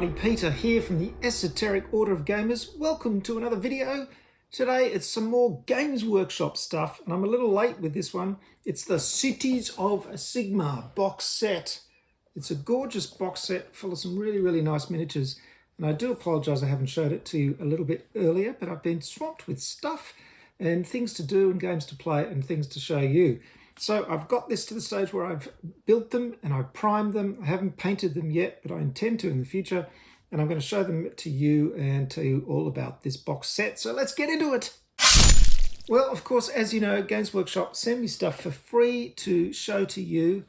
everybody, Peter here from the Esoteric Order of Gamers. Welcome to another video. Today it's some more Games Workshop stuff, and I'm a little late with this one. It's the Cities of Sigmar box set. It's a gorgeous box set full of some really nice miniatures, and I do apologise I haven't showed it to you a little bit earlier, but I've been swamped with stuff and things to do and games to play and things to show you. So I've got this to the stage where I've built them and I've primed them. I haven't painted them yet, but I intend to in the future. And I'm going to show them to you and tell you all about this box set. So let's get into it. Well, of course, as you know, Games Workshop send me stuff for free to show to you.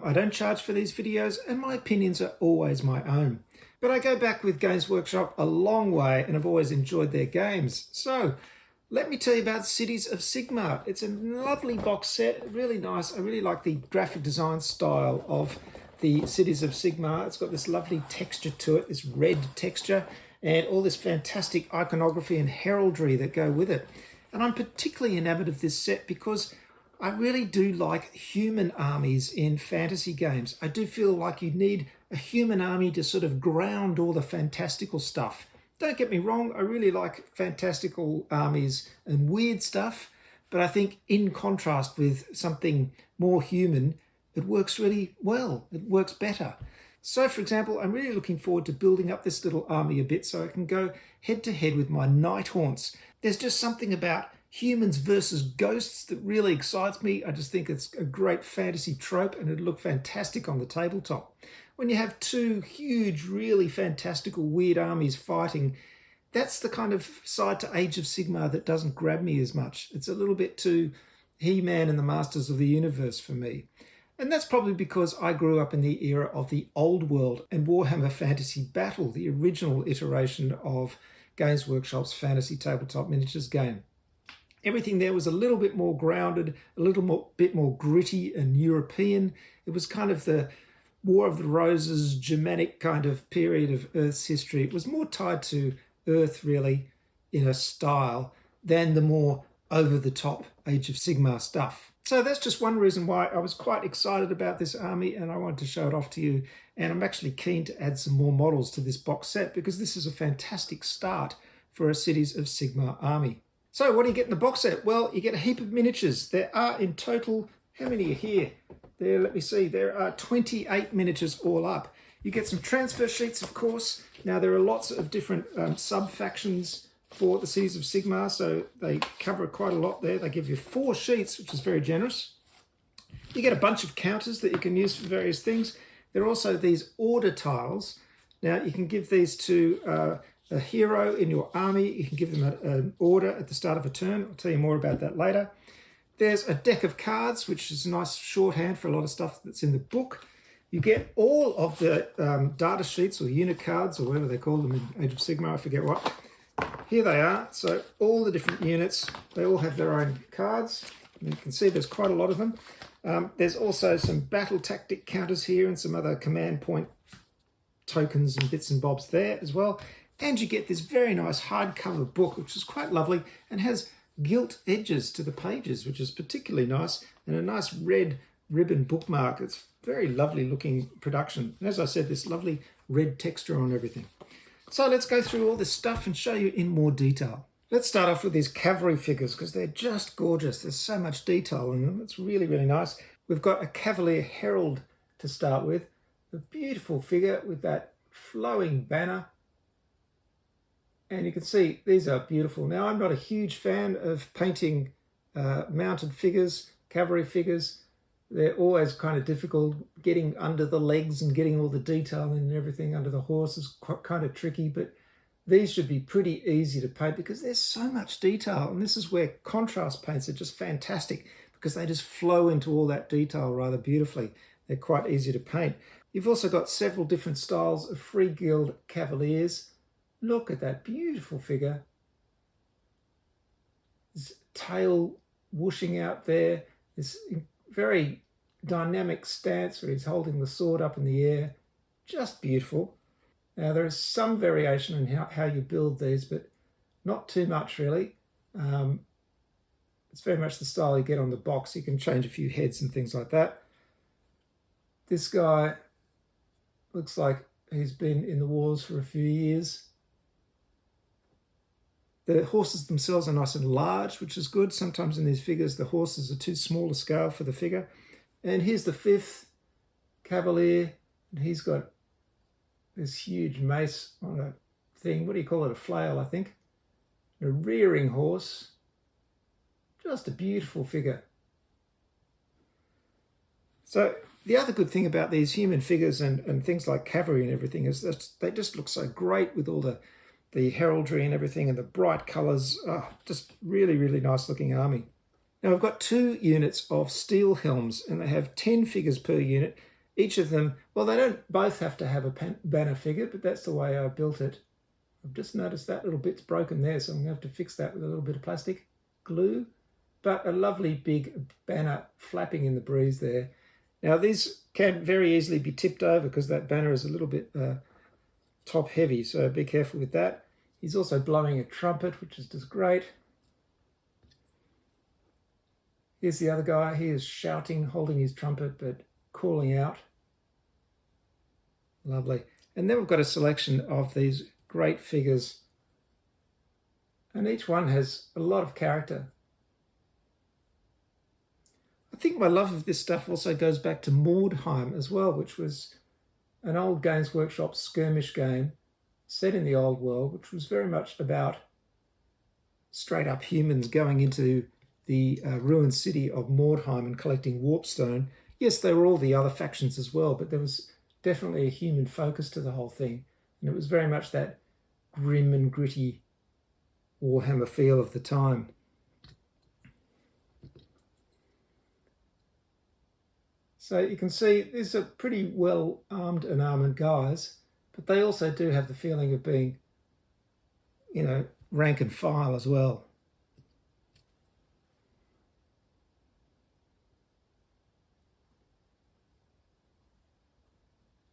I don't charge for these videos and my opinions are always my own. But I go back with Games Workshop a long way and I've always enjoyed their games. So let me tell you about Cities of Sigmar. It's a lovely box set, really nice. I really like the graphic design style of the Cities of Sigmar. It's got this lovely texture to it, this red texture, and all this fantastic iconography and heraldry that go with it. And I'm particularly enamored of this set because I really do like human armies in fantasy games. I do feel like you need a human army to sort of ground all the fantastical stuff. Don't get me wrong, I really like fantastical armies and weird stuff, but I think in contrast with something more human, it works really well. It works better. So for example, I'm really looking forward to building up this little army a bit so I can go head to head with my Nighthaunts. There's just something about humans versus ghosts that really excites me. I just think it's a great fantasy trope and it'd look fantastic on the tabletop. When you have two huge, really fantastical, weird armies fighting, that's the kind of side to Age of Sigmar that doesn't grab me as much. It's a little bit too He-Man and the Masters of the Universe for me. And that's probably because I grew up in the era of the Old World and Warhammer Fantasy Battle, the original iteration of Games Workshop's fantasy tabletop miniatures game. Everything there was a little bit more grounded, bit more gritty and European. It was kind of the War of the Roses, Germanic kind of period of Earth's history. It was more tied to Earth, really, in a style, than the more over-the-top Age of Sigmar stuff. So that's just one reason why I was quite excited about this army and I wanted to show it off to you. And I'm actually keen to add some more models to this box set because this is a fantastic start for a Cities of Sigmar army. So what do you get in the box set? Well, you get a heap of miniatures. There are in total, how many are here? There, let me see, there are 28 miniatures all up. You get some transfer sheets, of course. Now, there are lots of different sub-factions for the Cities of Sigmar, so they cover quite a lot there. They give you 4 sheets, which is very generous. You get a bunch of counters that you can use for various things. There are also these order tiles. Now, you can give these to a hero in your army. You can give them an order at the start of a turn. I'll tell you more about that later. There's a deck of cards, which is a nice shorthand for a lot of stuff that's in the book. You get all of the data sheets or unit cards or whatever they call them in Age of Sigmar, I forget what. Here they are. So all the different units, they all have their own cards. And you can see there's quite a lot of them. There's also some battle tactic counters here and some other command point tokens and bits and bobs there as well. And you get this very nice hardcover book, which is quite lovely and has gilt edges to the pages, which is particularly nice, and a nice red ribbon bookmark. It's very lovely looking production. And as I said, this lovely red texture on everything. So let's go through all this stuff and show you in more detail. Let's start off with these Cavalry figures because they're just gorgeous. There's so much detail in them. It's really nice. We've got a Cavalier Herald to start with. A beautiful figure with that flowing banner. And you can see these are beautiful. Now, I'm not a huge fan of painting mounted figures, cavalry figures. They're always kind of difficult. Getting under the legs and getting all the detail and everything under the horse is kind of tricky, but these should be pretty easy to paint because there's so much detail. And this is where contrast paints are just fantastic because they just flow into all that detail rather beautifully. They're quite easy to paint. You've also got several different styles of Free Guild Cavaliers. Look at that beautiful figure. His tail whooshing out there. This very dynamic stance where he's holding the sword up in the air. Just beautiful. Now there is some variation in how you build these, but not too much really. It's very much the style you get on the box. You can change a few heads and things like that. This guy looks like He's been in the wars for a few years. The horses themselves are nice and large, which is good. Sometimes in these figures, the horses are too small a scale for the figure. And here's the 5th Cavalier. And he's got this huge mace on a thing. What do you call it? A flail, I think. A rearing horse. Just a beautiful figure. So the other good thing about these human figures and things like cavalry and everything is that they just look so great with all the heraldry and everything and the bright colours. Oh, just really, really nice looking army. Now I've got 2 units of steel helms and they have 10 figures per unit. Each of them, well, they don't both have to have a banner figure, but that's the way I built it. I've just noticed that little bit's broken there, so I'm going to have to fix that with a little bit of plastic glue. But a lovely big banner flapping in the breeze there. Now these can very easily be tipped over because that banner is a little bit top heavy, so be careful with that. He's also blowing a trumpet, which is just great. Here's the other guy. He is shouting, holding his trumpet, but calling out. Lovely. And then we've got a selection of these great figures. And each one has a lot of character. I think my love of this stuff also goes back to Mordheim as well, which was an old Games Workshop skirmish game set in the old world, which was very much about straight up humans going into the ruined city of Mordheim and collecting warpstone. Yes, there were all the other factions as well, but there was definitely a human focus to the whole thing. And it was very much that grim and gritty Warhammer feel of the time. So you can see these are pretty well armed and armoured guys, but they also do have the feeling of being, you know, rank and file as well.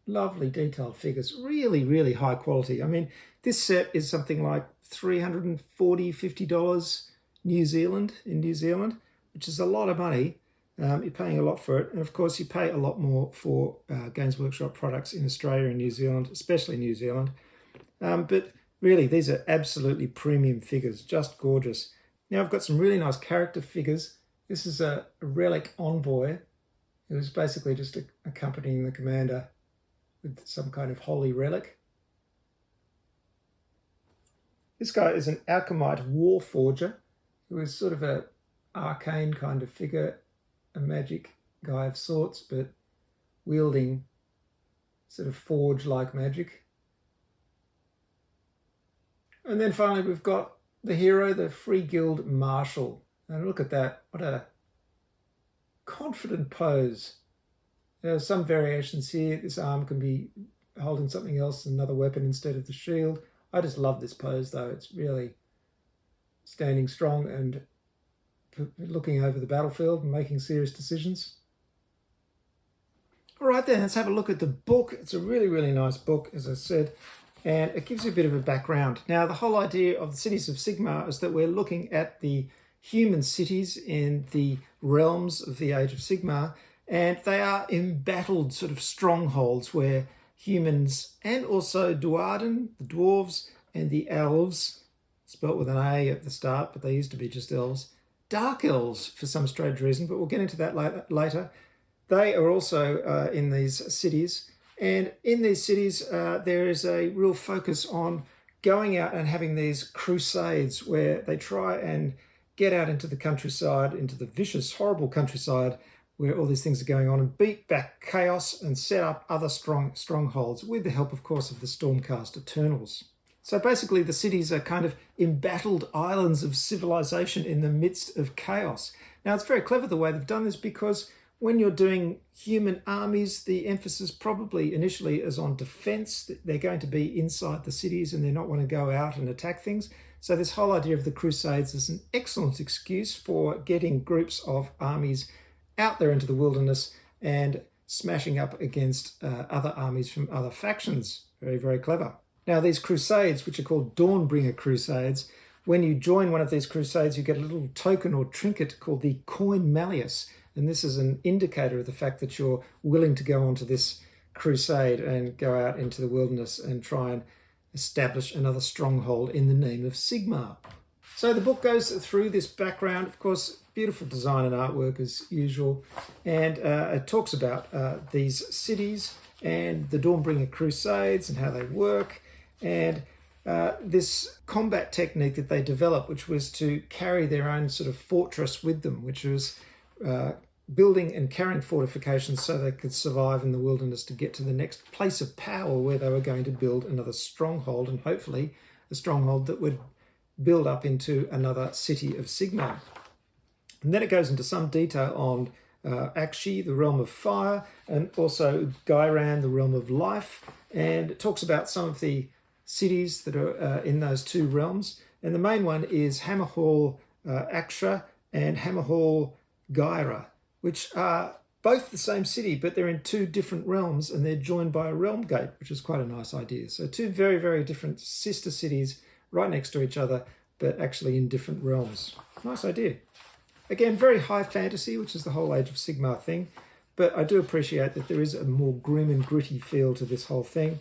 Lovely detailed figures, really, really high quality. I mean, this set is something like $340, $50 New Zealand, which is a lot of money. You're paying a lot for it. And of course, you pay a lot more for Games Workshop products in Australia and New Zealand, especially New Zealand. But really, these are absolutely premium figures, just gorgeous. Now I've got some really nice character figures. This is a relic envoy who's basically just accompanying the commander with some kind of holy relic. This guy is an Alchemite Warforger who is sort of an arcane kind of figure, a magic guy of sorts, but wielding sort of forge-like magic. And then finally we've got the hero, the Free Guild Marshal. And look at that, what a confident pose. There are some variations here. This arm can be holding something else, another weapon instead of the shield. I just love this pose though. It's really standing strong and looking over the battlefield and making serious decisions. All right then, let's have a look at the book. It's a really, really nice book, as I said, and it gives you a bit of a background. Now, the whole idea of the cities of Sigmar is that we're looking at the human cities in the realms of the Age of Sigmar, and they are embattled sort of strongholds where humans and also Duarden, the dwarves, and the elves, spelt with an A at the start, but they used to be just elves, dark elves for some strange reason, but we'll get into that later. They are also in these cities, and in these cities there is a real focus on going out and having these crusades where they try and get out into the countryside, into the vicious, horrible countryside where all these things are going on, and beat back chaos and set up other strongholds with the help, of course, of the Stormcast Eternals. So basically the cities are kind of embattled islands of civilization in the midst of chaos. Now, it's very clever the way they've done this, because when you're doing human armies, the emphasis probably initially is on defense. They're going to be inside the cities and they're not want to go out and attack things. So this whole idea of the Crusades is an excellent excuse for getting groups of armies out there into the wilderness and smashing up against other armies from other factions. Very, very clever. Now, these crusades, which are called Dawnbringer Crusades, when you join one of these crusades, you get a little token or trinket called the Coin Malleus. And this is an indicator of the fact that you're willing to go onto this crusade and go out into the wilderness and try and establish another stronghold in the name of Sigmar. So the book goes through this background, of course, beautiful design and artwork as usual, and it talks about these cities and the Dawnbringer Crusades and how they work, and this combat technique that they developed, which was to carry their own sort of fortress with them, which was building and carrying fortifications so they could survive in the wilderness to get to the next place of power where they were going to build another stronghold, and hopefully a stronghold that would build up into another city of Sigmar. And then it goes into some detail on Akshi, the realm of fire, and also Gairan, the realm of life, and it talks about some of the cities that are in those two realms. And the main one is Hammerhall Aksha and Hammerhall Gaira, which are both the same city, but they're in two different realms and they're joined by a realm gate, which is quite a nice idea. So two very, very different sister cities right next to each other, but actually in different realms. Nice idea. Again, very high fantasy, which is the whole Age of Sigmar thing, but I do appreciate that there is a more grim and gritty feel to this whole thing.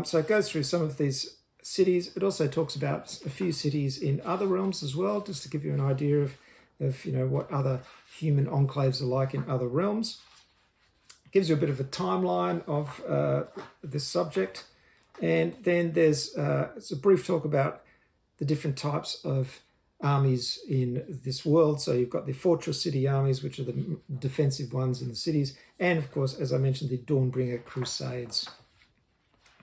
So it goes through some of these cities. It also talks about a few cities in other realms as well, just to give you an idea of what other human enclaves are like in other realms. It gives you a bit of a timeline of this subject. And then there's a brief talk about the different types of armies in this world. So you've got the fortress city armies, which are the defensive ones in the cities. And of course, as I mentioned, the Dawnbringer Crusades.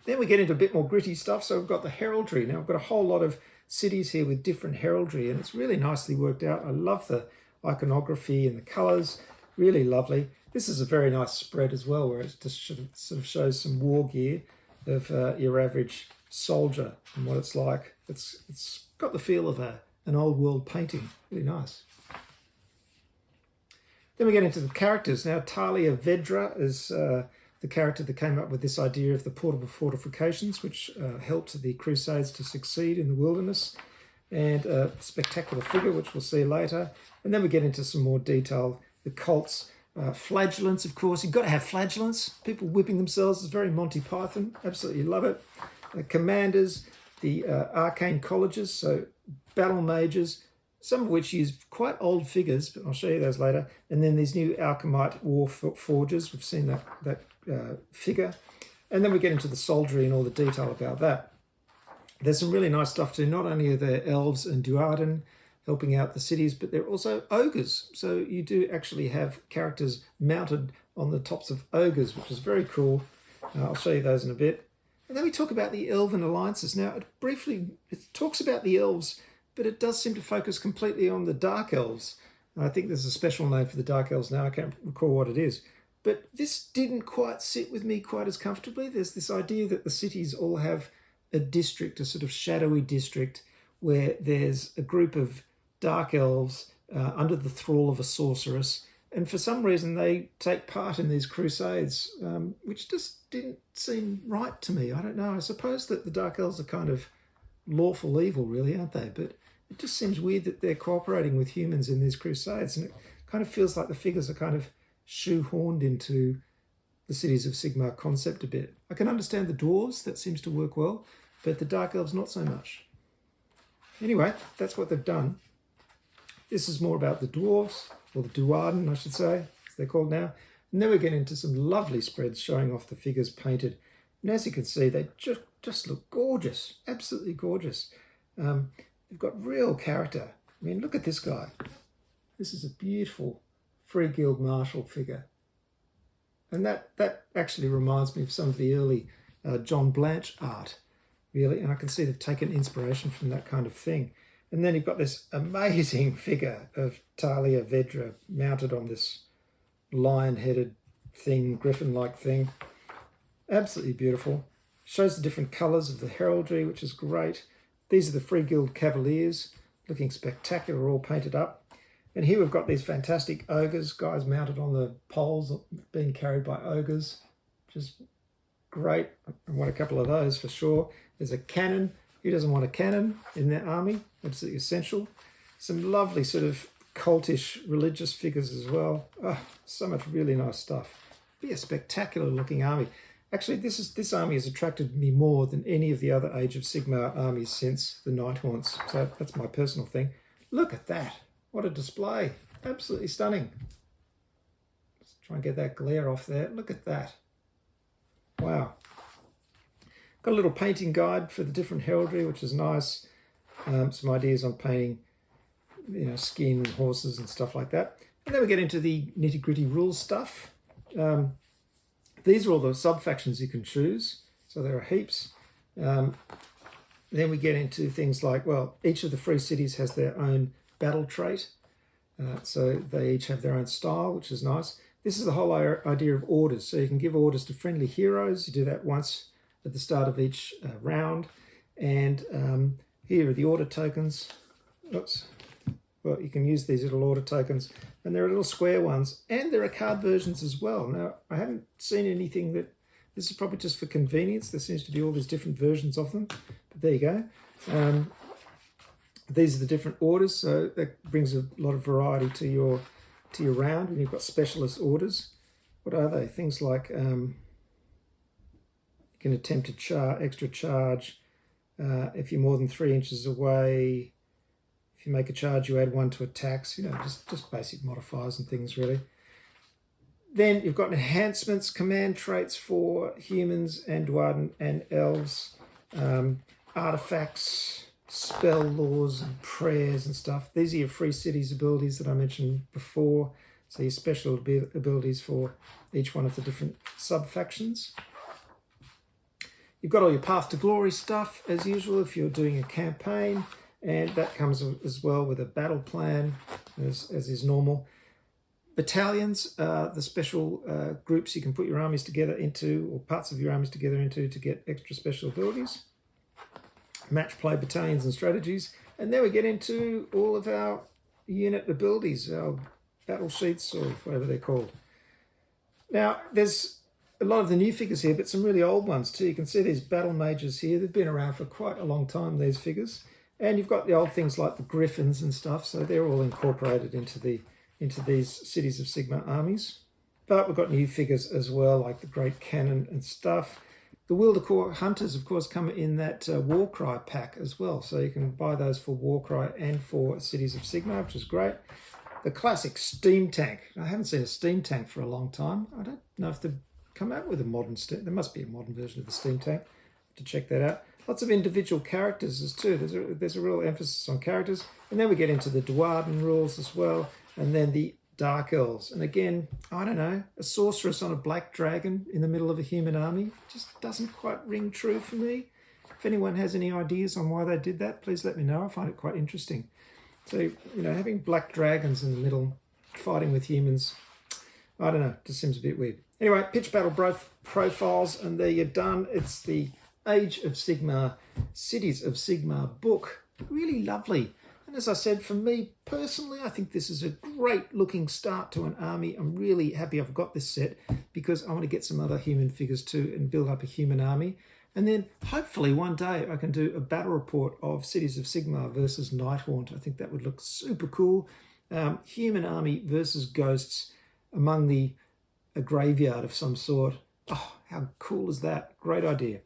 Then we get into a bit more gritty stuff. So we've got the heraldry. Now we've got a whole lot of cities here with different heraldry, and it's really nicely worked out. I love the iconography and the colours, really lovely. This is a very nice spread as well, where it just sort of shows some war gear of your average soldier and what it's like. It's got the feel of an old world painting, really nice. Then we get into the characters. Now Talia Vedra is the character that came up with this idea of the portable fortifications, which helped the Crusades to succeed in the wilderness, and a spectacular figure, which we'll see later. And then we get into some more detail. The cults, flagellants, of course. You've got to have flagellants. People whipping themselves is very Monty Python. Absolutely love it. Commanders, the arcane colleges, so battle mages, some of which use quite old figures, but I'll show you those later. And then these new alchemite war forges. We've seen that figure. And then we get into the soldiery and all the detail about that. There's some really nice stuff too. Not only are there elves and duarden helping out the cities, but they're also ogres. So you do actually have characters mounted on the tops of ogres, which is very cool. I'll show you those in a bit. And then we talk about the elven alliances. Now, it talks about the elves, but it does seem to focus completely on the dark elves. I think there's a special name for the dark elves now. I can't recall what it is. But this didn't quite sit with me quite as comfortably. There's this idea that the cities all have a district, a sort of shadowy district, where there's a group of dark elves under the thrall of a sorceress. And for some reason, they take part in these crusades, which just didn't seem right to me. I don't know. I suppose that the dark elves are kind of lawful evil, really, aren't they? But it just seems weird that they're cooperating with humans in these crusades. And it kind of feels like the figures are kind of shoehorned into the cities of Sigmar concept a bit. I can understand the dwarves. That seems to work well. But the dark elves, not so much. Anyway, that's what they've done. This is more about the dwarves, or the duarden, I should say, as they're called now. And then we get into some lovely spreads showing off the figures painted. And as you can see, they just look gorgeous, absolutely gorgeous. They've got real character. I mean, look at this guy. This is a beautiful Free Guild Marshal figure. And that actually reminds me of some of the early John Blanche art, really. And I can see they've taken inspiration from that kind of thing. And then you've got this amazing figure of Talia Vedra mounted on this lion-headed thing, griffin-like thing. Absolutely beautiful. Shows the different colours of the heraldry, which is great. These are the Free Guild Cavaliers, looking spectacular, all painted up. And here we've got these fantastic ogres, guys mounted on the poles, being carried by ogres, which is great. I want a couple of those for sure. There's a cannon. Who doesn't want a cannon in their army? Absolutely essential. Some lovely sort of cultish religious figures as well. Oh, so much really nice stuff. Be a spectacular looking army. Actually, this army has attracted me more than any of the other Age of Sigmar armies since the Nighthaunts. So that's my personal thing. Look at that. What a display. Absolutely stunning. Let's try and get that glare off there. Look at that. Wow. Got a little painting guide for the different heraldry, which is nice. Some ideas on painting, skin and horses and stuff like that. And then we get into the nitty-gritty rules stuff. These are all the sub-factions you can choose. So there are heaps. Then we get into things like, well, each of the free cities has their own battle trait. So they each have their own style, which is nice. This is the whole idea of orders. So you can give orders to friendly heroes. You do that once at the start of each round. And here are the order tokens. Oops. Well, you can use these little order tokens, and there are little square ones, and there are card versions as well. Now, I haven't seen anything that, this is probably just for convenience. There seems to be all these different versions of them, but there you go. These are the different orders, so that brings a lot of variety to your round. And you've got specialist orders. What are they? Things like you can attempt to extra charge if you're more than 3 inches away. If you make a charge, you add 1 to attacks, just basic modifiers and things, really. Then you've got enhancements, command traits for humans and Dwarden and elves, artifacts, spell laws and prayers and stuff. These are your free cities abilities that I mentioned before. So your special abilities for each one of the different sub-factions. You've got all your Path to Glory stuff, as usual, if you're doing a campaign. And that comes as well with a battle plan, as is normal. Battalions are the special groups you can put your armies together into, or parts of your armies together into, to get extra special abilities. Match play battalions and strategies. And then we get into all of our unit abilities, our battle sheets, or whatever they're called. Now, there's a lot of the new figures here, but some really old ones too. You can see these battle mages here. They've been around for quite a long time, these figures. And you've got the old things like the griffins and stuff, so they're all incorporated into these Cities of Sigmar armies. But we've got new figures as well, like the Great Cannon and stuff. The Wildercore Hunters, of course, come in that Warcry pack as well, so you can buy those for Warcry and for Cities of Sigmar, which is great. The classic steam tank. I haven't seen a steam tank for a long time. I don't know if they've come out with a modern steam. There must be a modern version of the steam tank. To check that out. Lots of individual characters as too. There's a real emphasis on characters. And then we get into the Dwarden rules as well. And then the Dark Elves. And again, I don't know, a sorceress on a black dragon in the middle of a human army just doesn't quite ring true for me. If anyone has any ideas on why they did that, please let me know. I find it quite interesting. So, having black dragons in the middle, fighting with humans, I don't know, just seems a bit weird. Anyway, pitch battle profiles, and there you're done. It's the Age of Sigmar, Cities of Sigmar book. Really lovely. And as I said, for me personally, I think this is a great looking start to an army. I'm really happy I've got this set because I want to get some other human figures too and build up a human army. And then hopefully one day I can do a battle report of Cities of Sigmar versus Nighthaunt. I think that would look super cool. Human army versus ghosts among a graveyard of some sort. Oh, how cool is that? Great idea.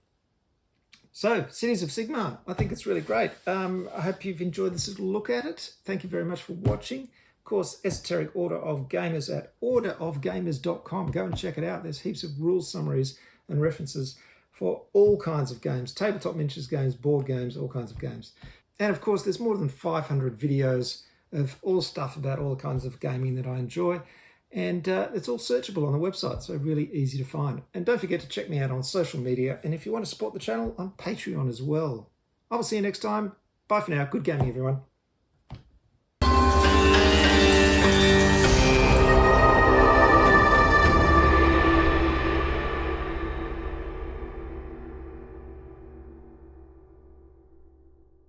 So, Cities of Sigmar, I think it's really great. I hope you've enjoyed this little look at it. Thank you very much for watching. Of course, Esoteric Order of Gamers at orderofgamers.com. Go and check it out. There's heaps of rules, summaries, and references for all kinds of games. Tabletop miniatures games, board games, all kinds of games. And of course, there's more than 500 videos of all stuff about all kinds of gaming that I enjoy. And it's all searchable on the website, so really easy to find. And don't forget to check me out on social media. And if you want to support the channel, on Patreon as well. I will see you next time. Bye for now. Good gaming, everyone.